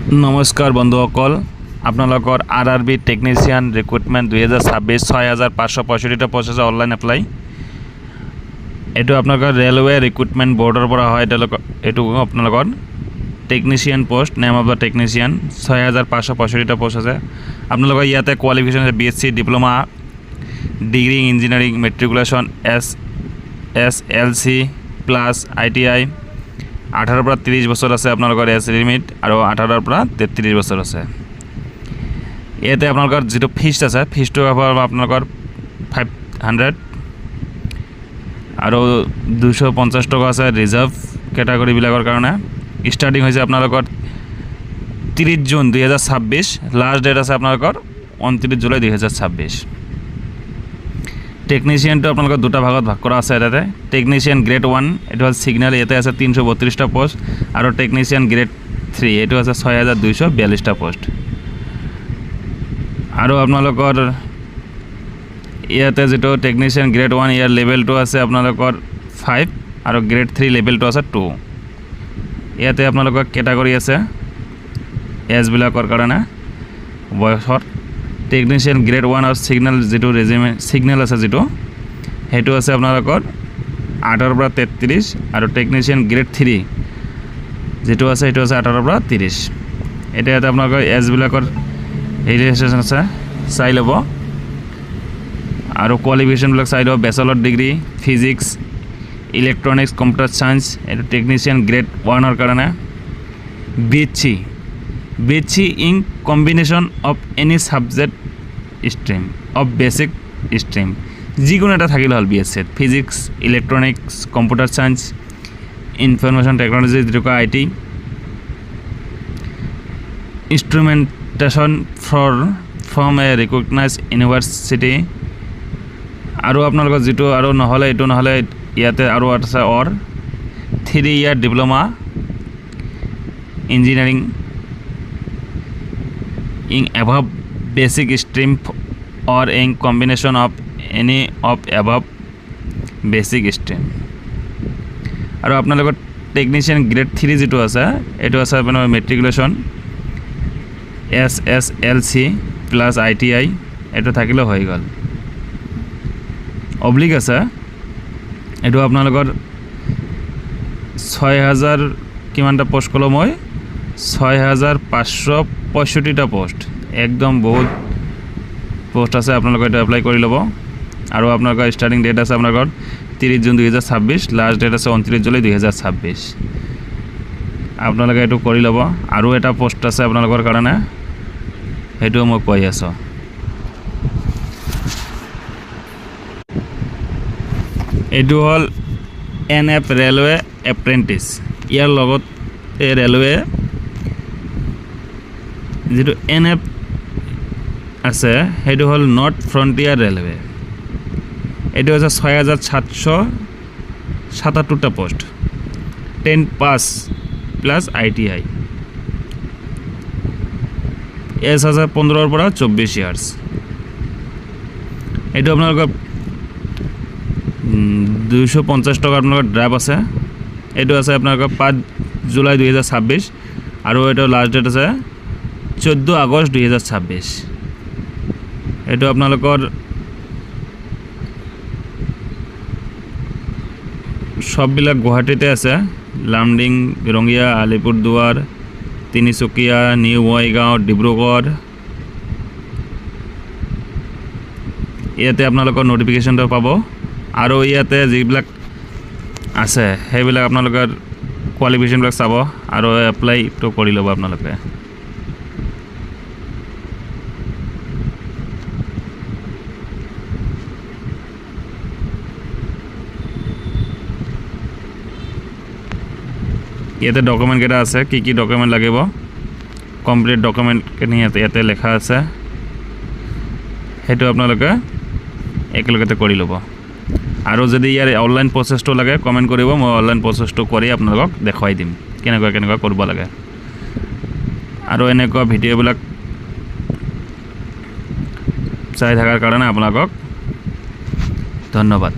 নমস্কাৰ বন্ধুসকল, আপোনালোকৰ RRB টেকনিচিয়ান ৰিক্ৰুটমেণ্ট 2026 6565টা পোষ্ট আছে অনলাইন এপ্লাই। এইটো আপোনালোকৰ ৰেলৱে ৰিক্ৰুটমেণ্ট বৰ্ডৰ পৰা হয়। এইটো আপোনালোকৰ technician post, name of the technician 6565টা পোষ্ট আছে। আপোনালোকৰ ইয়াতে কোৱালিফিকেশ্যন আছে BSc diploma, degree in engineering, matriculation SSLC plus ITI। 18 পৰা 30 বছৰ আছে আপোনালোকৰ এজ লিমিট, আৰু 18 পৰা 33 বছৰ আছে। ইয়াতে আপোনালোকৰ যিটো ফিজ আছে, ফিজটো আপোনালোকৰ 500 আৰু 250 টকা আছে ৰিজাৰ্ভ কেটাগৰীবিলাকৰ কাৰণে। ষ্টাৰ্টিং হৈছে আপোনালোকৰ 30 জুন 2026, লাষ্ট ডেট আছে আপোনালোকৰ 29 জুলাই 2026। টেকনিচিয়ানটো আপোনালোকৰ দুটা ভাগত ভাগ কৰা আছে। ইয়াতে টেকনিচিয়ান গ্ৰেড 1 এইটো হ'ল ছিগনেল, ইয়াতে আছে 332টা পোষ্ট, আৰু টেকনিচিয়ান গ্ৰেড 3 এইটো আছে 6242টা পোষ্ট। আৰু আপোনালোকৰ ইয়াতে যিটো টেকনিচিয়ান গ্ৰেড 1 ইয়াৰ লেভেলটো আছে আপোনালোকৰ 5, আৰু গ্ৰেড 3 লেভেলটো আছে 2। ইয়াতে আপোনালোকৰ কেটাগৰী আছে এজবিলাকৰ কাৰণে বয়সৰ। টেকনিচিয়ান গ্ৰেড 1 আৰু ছিগনেল যিটো ছিগনেল আছে যিটো সেইটো আছে আপোনালোকৰ 18 পৰা 33, আৰু টেকনিচিয়ান গ্ৰেড 3 যিটো আছে সেইটো আছে 18 পৰা 30। এতিয়া ইয়াতে আপোনালোকৰ এজবিলাকৰ ৰেজিষ্ট্ৰেশ্যন আছে, চাই ল'ব, আৰু কোৱালিফিকেশ্যনবিলাক চাই ল'ব। Bachelor degree physics, electronics, computer science, এইটো টেকনিচিয়ান গ্ৰেড 1ৰ কাৰণে। BSc in combination of any subject stream of basic stream, যিকোনো এটা থাকিলে হ'ল BSc, physics, electronics, computer science, information technology যিটো কয় IT, instrumentation from a recognise university. আৰু আপোনালোকৰ যিটো আৰু নহ'লে এইটো নহ'লে ইয়াতে আৰু আছে 3 year diploma engineering in above basic stream or in combination of any of above basic stream। আৰু আপোনালোকৰ টেকনিচিয়ান গ্ৰেড 3 যিটো আছে এইটো আছে আপোনাৰ মেট্ৰিকুলেশ্যন SSLC প্লাছ ITI, এইটো থাকিলে হৈ গ'ল। অব্লিক আছে, এইটো আপোনালোকৰ 6000 কিমানটা পোষ্ট ক'লো মই, 6565টা পোষ্ট, একদম বহুত পোষ্ট আছে। আপোনালোকে এইটো এপ্লাই কৰি ল'ব। আৰু আপোনালোকৰ ষ্টাৰ্টিং ডেট আছে আপোনালোকৰ 30 জুন 2026, লাষ্ট ডেট আছে 29 জুলাই 2026। আপোনালোকে এইটো কৰি ল'ব। আৰু এটা পোষ্ট আছে আপোনালোকৰ কাৰণে, সেইটো মই কৈ আছোঁ। এইটো হ'ল NF ৰেলৱে এপ্ৰেণ্টিছ। ইয়াৰ লগত এই ৰেলৱে যিটো NF আছে সেইটো হ'ল নৰ্থ ফ্ৰণ্টিয়াৰ ৰেলৱে। এইটো হৈছে 6777টা পোষ্ট, 10 পাছ প্লাছ ITI। এজ আছে 15 পৰা 24 ইয়াৰ্ছ। এইটো আপোনালোকৰ 250 টকা আপোনালোকৰ ড্ৰাইভ আছে। এইটো আছে আপোনালোকৰ 5 জুলাই 2026, আৰু এইটো লাষ্ট ডেট আছে 14 আগষ্ট 2026। এইটো আপোনালোকৰ সববিলাক গুৱাহাটীতে আছে, লামডিং, ৰঙিয়া, আলিপুৰদুৱাৰ, তিনিচুকীয়া, নিউ বঙাইগাঁও, ডিব্ৰুগড়। ইয়াতে আপোনালোকৰ নটিফিকেশ্যনটো পাব। আৰু ইয়াতে যিবিলাক আছে সেইবিলাক আপোনালোকৰ কোৱালিফিকেশ্যনবিলাক চাব, আৰু এপ্লাইটো কৰি ল'ব আপোনালোকে। ইয়াতে ডকুমেণ্টকেইটা আছে, কি কি ডকুমেণ্ট লাগিব, কমপ্লিট ডকুমেণ্টখিনি ইয়াতে লেখা আছে, সেইটো আপোনালোকে একেলগতে কৰি ল'ব। আৰু যদি ইয়াৰ অনলাইন প্ৰচেছটো লাগে কমেণ্ট কৰিব, মই অনলাইন প্ৰচেছটো কৰি আপোনালোকক দেখুৱাই দিম কেনেকুৱা কৰিব লাগে। আৰু এনেকুৱা ভিডিঅ'বিলাক চাই থকাৰ কাৰণে আপোনালোকক ধন্যবাদ।